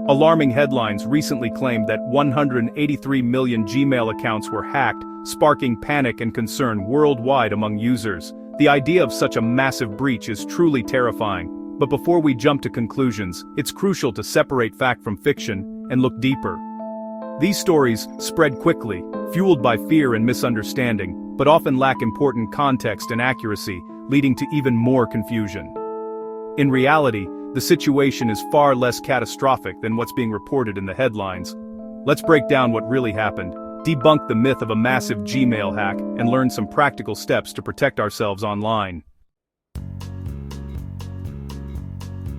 Alarming headlines recently claimed that 183 million Gmail accounts were hacked, sparking panic and concern worldwide among users. The idea of such a massive breach is truly terrifying. But before we jump to conclusions, it's crucial to separate fact from fiction and look deeper. These stories spread quickly, fueled by fear and misunderstanding, but often lack important context and accuracy, leading to even more confusion. In reality, the situation is far less catastrophic than what's being reported in the headlines. Let's break down what really happened, debunk the myth of a massive Gmail hack, and learn some practical steps to protect ourselves online.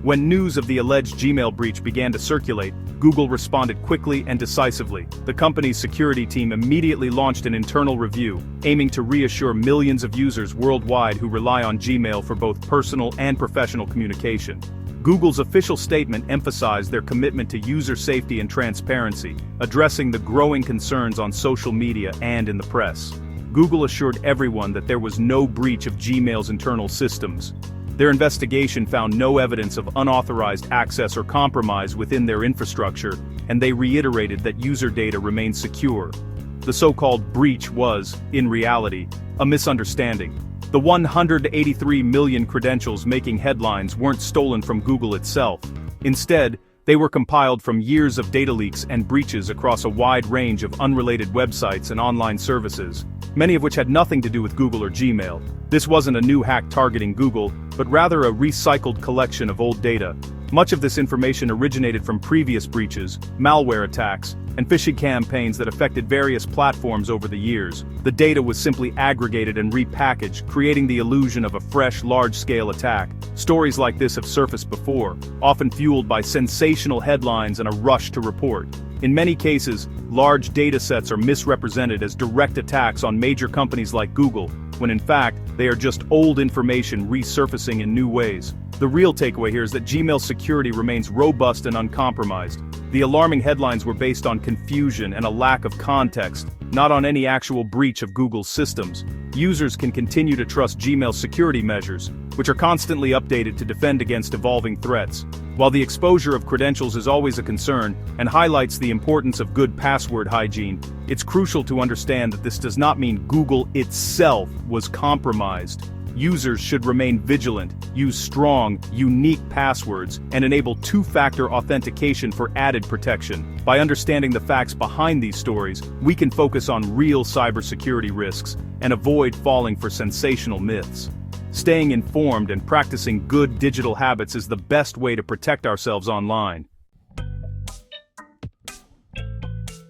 When news of the alleged Gmail breach began to circulate, Google responded quickly and decisively. The company's security team immediately launched an internal review, aiming to reassure millions of users worldwide who rely on Gmail for both personal and professional communication. Google's official statement emphasized their commitment to user safety and transparency, addressing the growing concerns on social media and in the press. Google assured everyone that there was no breach of Gmail's internal systems. Their investigation found no evidence of unauthorized access or compromise within their infrastructure, and they reiterated that user data remained secure. The so-called breach was, in reality, a misunderstanding. The 183 million credentials making headlines weren't stolen from Google itself. Instead, they were compiled from years of data leaks and breaches across a wide range of unrelated websites and online services, many of which had nothing to do with Google or Gmail. This wasn't a new hack targeting Google, but rather a recycled collection of old data. Much of this information originated from previous breaches, malware attacks, and phishing campaigns that affected various platforms over the years. The data was simply aggregated and repackaged, creating the illusion of a fresh, large-scale attack. Stories like this have surfaced before, often fueled by sensational headlines and a rush to report. In many cases, large datasets are misrepresented as direct attacks on major companies like Google, when in fact, they are just old information resurfacing in new ways. The real takeaway here is that Gmail's security remains robust and uncompromised. The alarming headlines were based on confusion and a lack of context, not on any actual breach of Google's systems. Users can continue to trust Gmail's security measures, which are constantly updated to defend against evolving threats. While the exposure of credentials is always a concern and highlights the importance of good password hygiene, it's crucial to understand that this does not mean Google itself was compromised. Users should remain vigilant, use strong, unique passwords, and enable two-factor authentication for added protection. By understanding the facts behind these stories, we can focus on real cybersecurity risks and avoid falling for sensational myths. Staying informed and practicing good digital habits is the best way to protect ourselves online.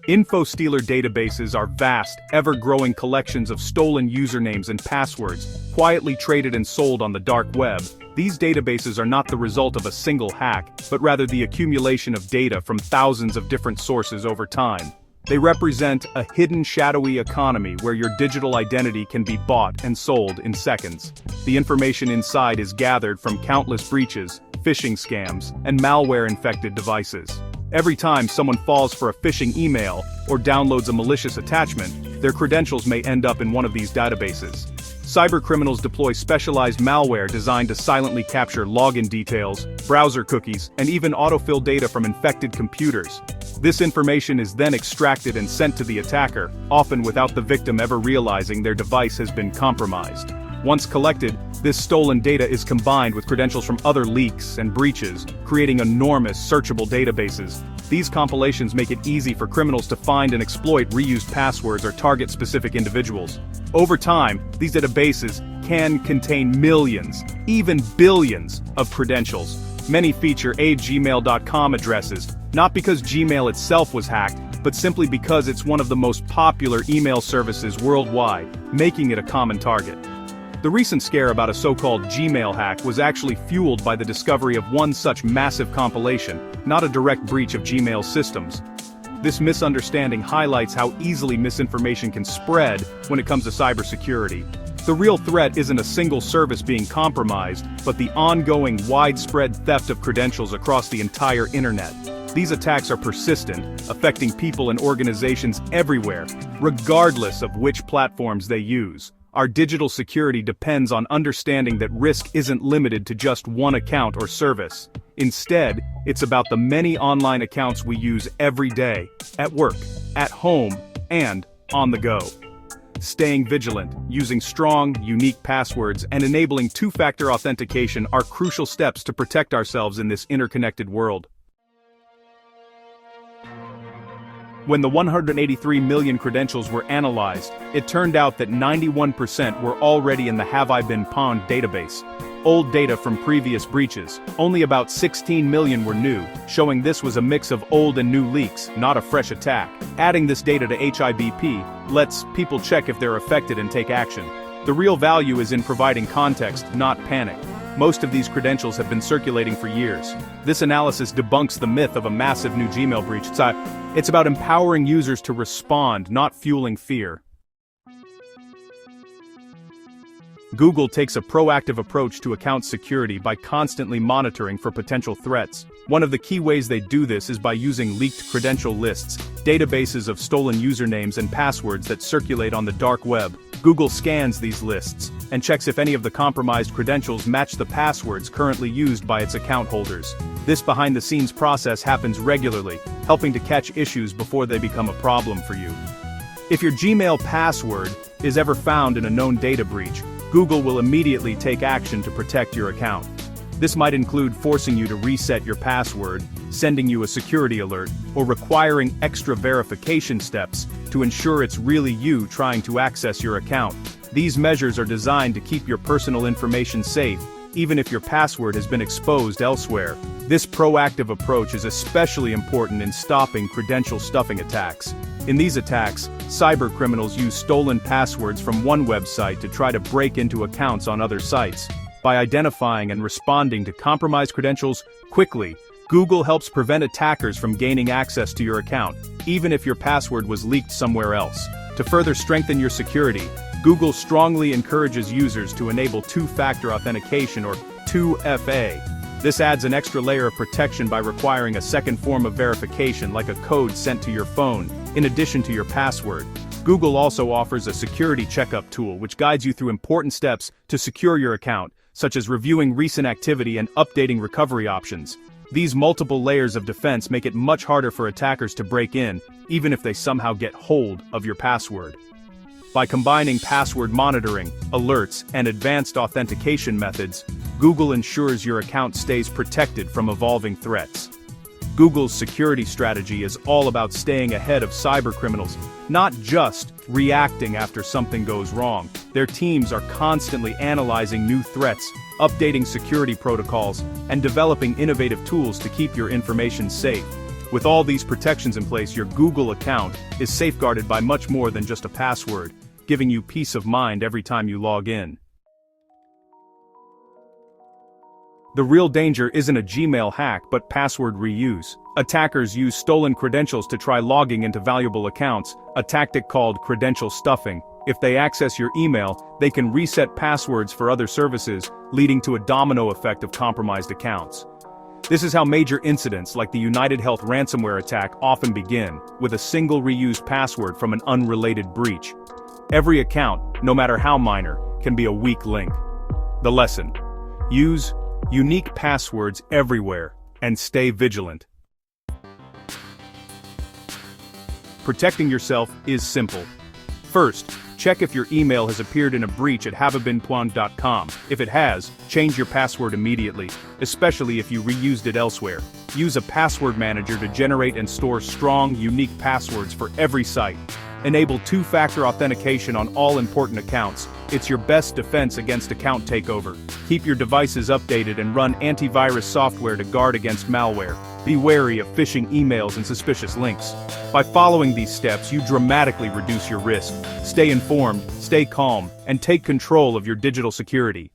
Info-stealer databases are vast, ever-growing collections of stolen usernames and passwords, quietly traded and sold on the dark web. These databases are not the result of a single hack, but rather the accumulation of data from thousands of different sources over time. They represent a hidden shadowy economy where your digital identity can be bought and sold in seconds. The information inside is gathered from countless breaches, phishing scams, and malware-infected devices. Every time someone falls for a phishing email or downloads a malicious attachment, their credentials may end up in one of these databases. Cybercriminals deploy specialized malware designed to silently capture login details, browser cookies, and even autofill data from infected computers. This information is then extracted and sent to the attacker, often without the victim ever realizing their device has been compromised. Once collected, this stolen data is combined with credentials from other leaks and breaches, creating enormous searchable databases. These compilations make it easy for criminals to find and exploit reused passwords or target specific individuals. Over time, these databases can contain millions, even billions, of credentials. Many feature gmail.com addresses, not because Gmail itself was hacked, but simply because it's one of the most popular email services worldwide, making it a common target. The recent scare about a so-called Gmail hack was actually fueled by the discovery of one such massive compilation, not a direct breach of Gmail's systems. This misunderstanding highlights how easily misinformation can spread when it comes to cybersecurity. The real threat isn't a single service being compromised, but the ongoing widespread theft of credentials across the entire internet. These attacks are persistent, affecting people and organizations everywhere, regardless of which platforms they use. Our digital security depends on understanding that risk isn't limited to just one account or service. Instead, it's about the many online accounts we use every day, at work, at home, and on the go. Staying vigilant, using strong, unique passwords, and enabling two-factor authentication are crucial steps to protect ourselves in this interconnected world. When the 183 million credentials were analyzed, it turned out that 91% were already in the Have I Been Pwned database. Old data from previous breaches, only about 16 million were new, showing this was a mix of old and new leaks, not a fresh attack. Adding this data to HIBP lets people check if they're affected and take action. The real value is in providing context, not panic. Most of these credentials have been circulating for years. This analysis debunks the myth of a massive new Gmail breach. It's about empowering users to respond, not fueling fear. Google takes a proactive approach to account security by constantly monitoring for potential threats. One of the key ways they do this is by using leaked credential lists, databases of stolen usernames and passwords that circulate on the dark web. Google scans these lists and checks if any of the compromised credentials match the passwords currently used by its account holders. This behind-the-scenes process happens regularly, helping to catch issues before they become a problem for you. If your Gmail password is ever found in a known data breach, Google will immediately take action to protect your account. This might include forcing you to reset your password, sending you a security alert, or requiring extra verification steps to ensure it's really you trying to access your account. These measures are designed to keep your personal information safe, even if your password has been exposed elsewhere. This proactive approach is especially important in stopping credential stuffing attacks. In these attacks, cybercriminals use stolen passwords from one website to try to break into accounts on other sites. By identifying and responding to compromised credentials quickly, Google helps prevent attackers from gaining access to your account, even if your password was leaked somewhere else. To further strengthen your security, Google strongly encourages users to enable two-factor authentication, or 2FA. This adds an extra layer of protection by requiring a second form of verification, like a code sent to your phone, in addition to your password. Google also offers a security checkup tool which guides you through important steps to secure your account, such as reviewing recent activity and updating recovery options. These multiple layers of defense make it much harder for attackers to break in, even if they somehow get hold of your password. By combining password monitoring, alerts, and advanced authentication methods, Google ensures your account stays protected from evolving threats. Google's security strategy is all about staying ahead of cybercriminals, not just reacting after something goes wrong. Their teams are constantly analyzing new threats, updating security protocols, and developing innovative tools to keep your information safe. With all these protections in place, your Google account is safeguarded by much more than just a password, giving you peace of mind every time you log in. The real danger isn't a Gmail hack but password reuse. Attackers use stolen credentials to try logging into valuable accounts, a tactic called credential stuffing. If they access your email, they can reset passwords for other services, leading to a domino effect of compromised accounts. This is how major incidents like the United Health ransomware attack often begin, with a single reused password from an unrelated breach. Every account, no matter how minor, can be a weak link. The lesson: use unique passwords everywhere, and stay vigilant. Protecting yourself is simple. First, check if your email has appeared in a breach at haveabeenpwned.com. If it has, change your password immediately, especially if you reused it elsewhere. Use a password manager to generate and store strong, unique passwords for every site. Enable two-factor authentication on all important accounts. It's your best defense against account takeover. Keep your devices updated and run antivirus software to guard against malware. Be wary of phishing emails and suspicious links. By following these steps, you dramatically reduce your risk. Stay informed, stay calm, and take control of your digital security.